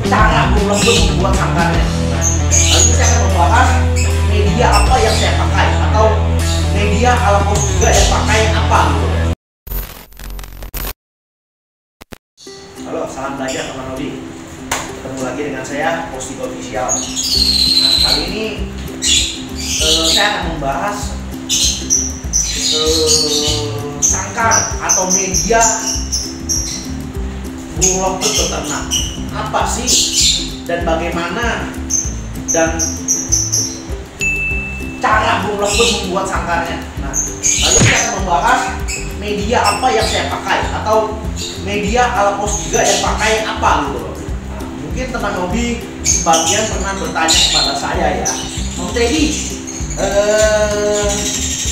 cara lembut membuat sangkarnya. Nanti saya akan membahas media apa yang saya pakai atau media ala pos juga yang pakai apa gitu. Halo, salam belajar teman Nodi. Ketemu lagi dengan saya Posting Official. Nah, kali ini saya akan membahas sangkar atau media burung lembut beternak. Apa sih dan bagaimana dan cara burung lembut membuat sangkarnya. Nah, lalu kita akan membahas media apa yang saya pakai atau media ala pos juga yang pakai apa gitu loh. Nah, mungkin teman hobi sebagian pernah bertanya kepada saya ya, Om Teddy,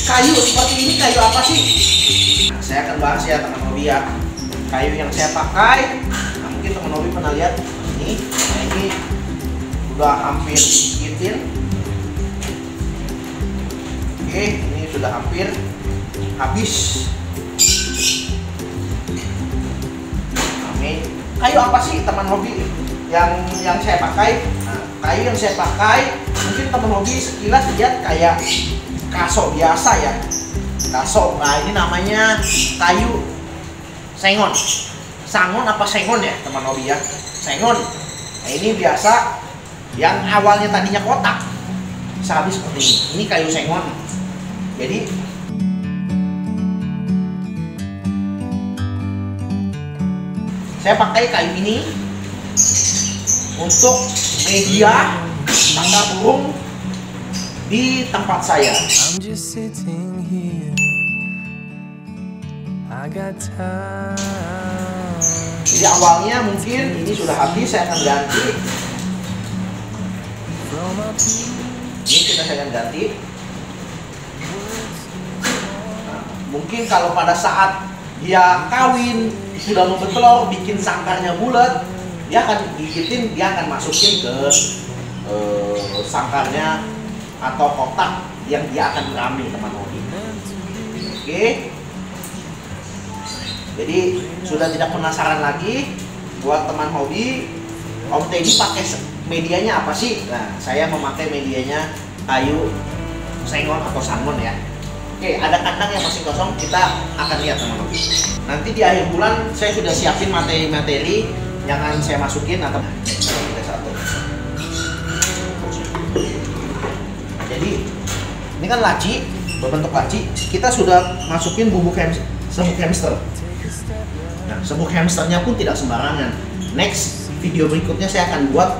kayu seperti ini kayu apa sih? Nah, saya akan bahas ya teman hobi ya. Kayu yang saya pakai, nah mungkin teman hobi pernah lihat ini. Nah, ini udah hampir digigitin. Oke, ini sudah hampir habis. Kayu apa sih teman hobi yang saya pakai? Nah, kayu yang saya pakai mungkin teman hobi sekilas lihat kayak kaso biasa ya, kaso. Nah, ini namanya kayu sengon, sangon apa sengon ya teman hobi ya, sengon. Nah, ini biasa yang awalnya tadinya kotak bisa habis seperti ini. Ini kayu sengon. Jadi saya pakai kayu ini untuk media sangkar burung di tempat saya. Jadi awalnya mungkin ini sudah habis, saya akan ganti. Ini saya akan ganti. Nah, mungkin kalau pada saat dia kawin sudah mau bertelur, bikin sangkarnya bulat, dia akan gigitin, dia akan masukin ke sangkarnya atau kotak yang dia akan berami teman hobi. Oke, jadi sudah tidak penasaran lagi buat teman hobi, Om Teddy pakai medianya apa sih? Nah, saya memakai medianya kayu sengon atau sangon ya. Oke, ada kandang yang masih kosong, kita akan lihat teman-teman. Nanti di akhir bulan saya sudah siapin materi-materi yang akan saya masukin atau satu. Jadi ini kan laci, berbentuk laci. Kita sudah masukin bubuk sabuk hamster. Nah, sabuk hamsternya pun tidak sembarangan. Next video berikutnya saya akan buat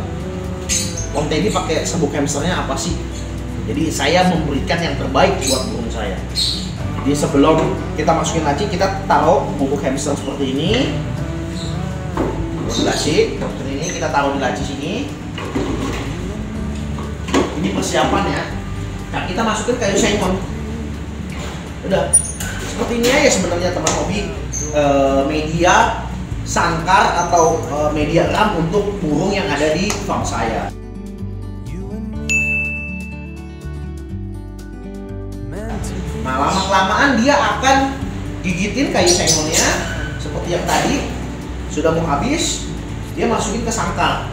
Om Teddy pakai sabuk hamsternya apa sih. Jadi saya memberikan yang terbaik buat burung saya. Jadi sebelum kita masukin laci, kita taruh bubuk hamster seperti ini. Di laci, seperti ini kita taruh di laci sini. Ini persiapan ya. Nah, kita masukin kayu sengon. Udah. Seperti ini aja sebenarnya teman hobi, media sangkar atau media ram untuk burung yang ada di farm saya. Nah, lama-kelamaan dia akan gigitin kayu sengonnya seperti yang tadi. Sudah mau habis, dia masukin ke sangkar.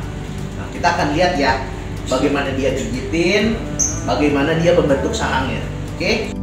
Nah, kita akan lihat ya bagaimana dia gigitin, bagaimana dia membentuk sarangnya. Oke?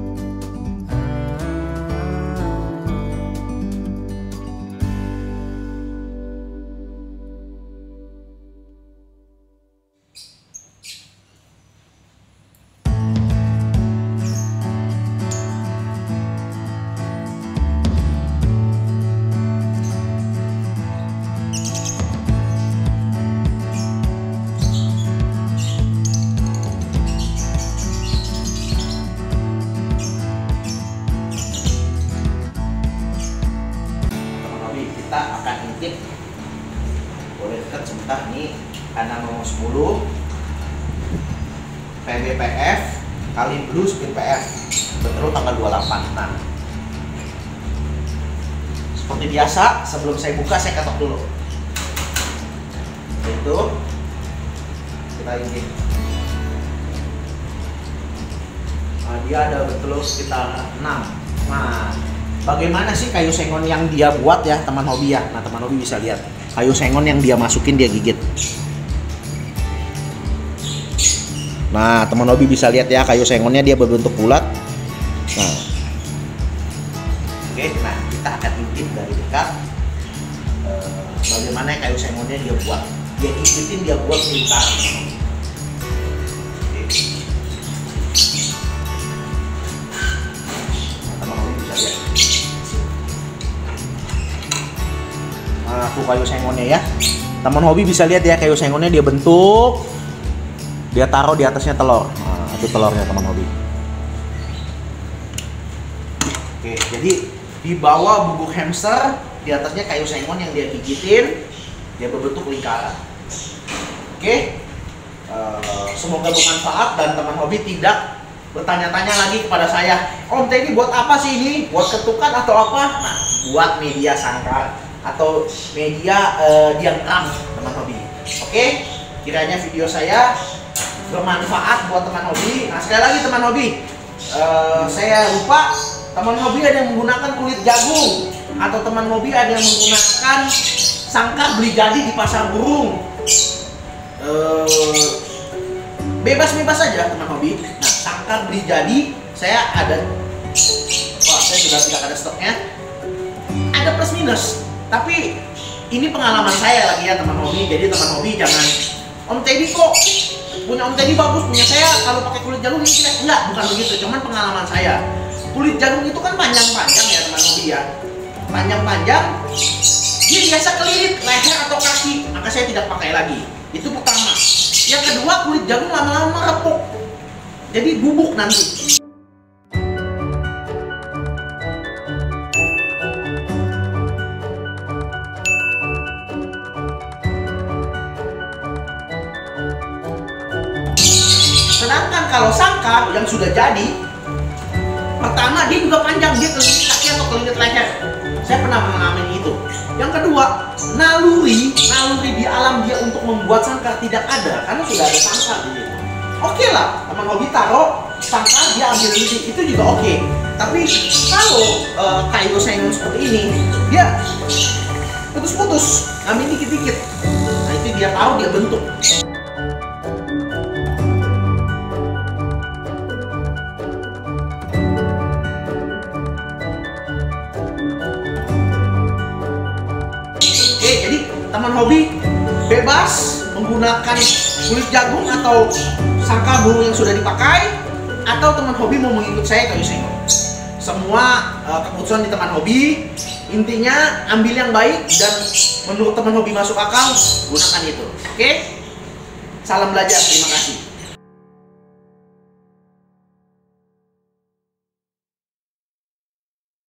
Kita akan intip, boleh dekat sebentar nih, kandang nomor 10 PBPF kali Blue Spin PF betul tanggal 28. Nah, seperti biasa sebelum saya buka saya ketok dulu. Itu kita intip. Nah, dia ada betul sekitar 6. Nah, bagaimana sih kayu sengon yang dia buat ya teman hobi ya? Nah, teman hobi bisa lihat. kayu sengon yang dia masukin dia gigit. Nah, teman hobi bisa lihat ya, kayu sengonnya dia berbentuk bulat. Nah, oke, nah kita akan intip dari dekat bagaimana kayu sengonnya dia buat. Dia intitin, dia buat lingkaran. Nah, tuh kayu sengonnya ya. Teman hobi bisa lihat ya, kayu sengonnya dia bentuk. Dia taruh di atasnya telur. Nah, itu telurnya teman hobi. Oke, jadi di bawah bubuk hamster, di atasnya kayu sengon yang dia gigitin, dia berbentuk lingkaran. Oke, semoga bermanfaat dan teman hobi tidak bertanya-tanya lagi kepada saya, Om Teddy buat apa sih ini? Buat ketukan atau apa? Nah, buat media sangkar atau media diangkam teman hobi. Oke, kiranya video saya bermanfaat buat teman hobi. Nah, sekali lagi teman hobi, saya lupa, teman hobi ada yang menggunakan kulit jagung atau teman hobi ada yang menggunakan sangkar beli jadi di pasar burung. Bebas-bebas saja teman hobi. Nah, sangkar beli jadi saya ada, saya sudah tidak ada stoknya, ada plus minus. Tapi ini pengalaman saya lagi ya teman hobi. Jadi teman hobi jangan, Om Teddy kok punya Om Teddy bagus, punya saya kalau pakai kulit jagung ini jelek. Enggak, bukan begitu. Cuman pengalaman saya. Kulit jagung itu kan panjang-panjang ya teman hobi ya. Panjang-panjang, dia biasa kelilit leher atau kaki, maka saya tidak pakai lagi. Itu pertama. Yang kedua, kulit jagung lama-lama repuk, jadi bubuk nanti. Sedangkan kalau sangkar yang sudah jadi, pertama dia juga panjang, dia kelilit kaki atau kelilit leher. Saya pernah mengalami itu. Yang kedua, naluri di alam dia untuk membuat sangkar tidak ada, karena sudah ada sangkar di situ. Oke lah, teman hobi taruh sangkar, dia ambil itu juga oke. Tapi kalau kayu sengon seperti ini, dia putus-putus, ambil dikit-dikit. Nah, itu dia tahu, dia bentuk. Jadi teman hobi bebas menggunakan kulit jagung atau sangkar burung yang sudah dipakai, atau teman hobi mau mengikut saya kayu sengon. Semua keputusan di teman hobi. Intinya ambil yang baik dan menurut teman hobi masuk akal, gunakan itu. Oke? Salam belajar, terima kasih.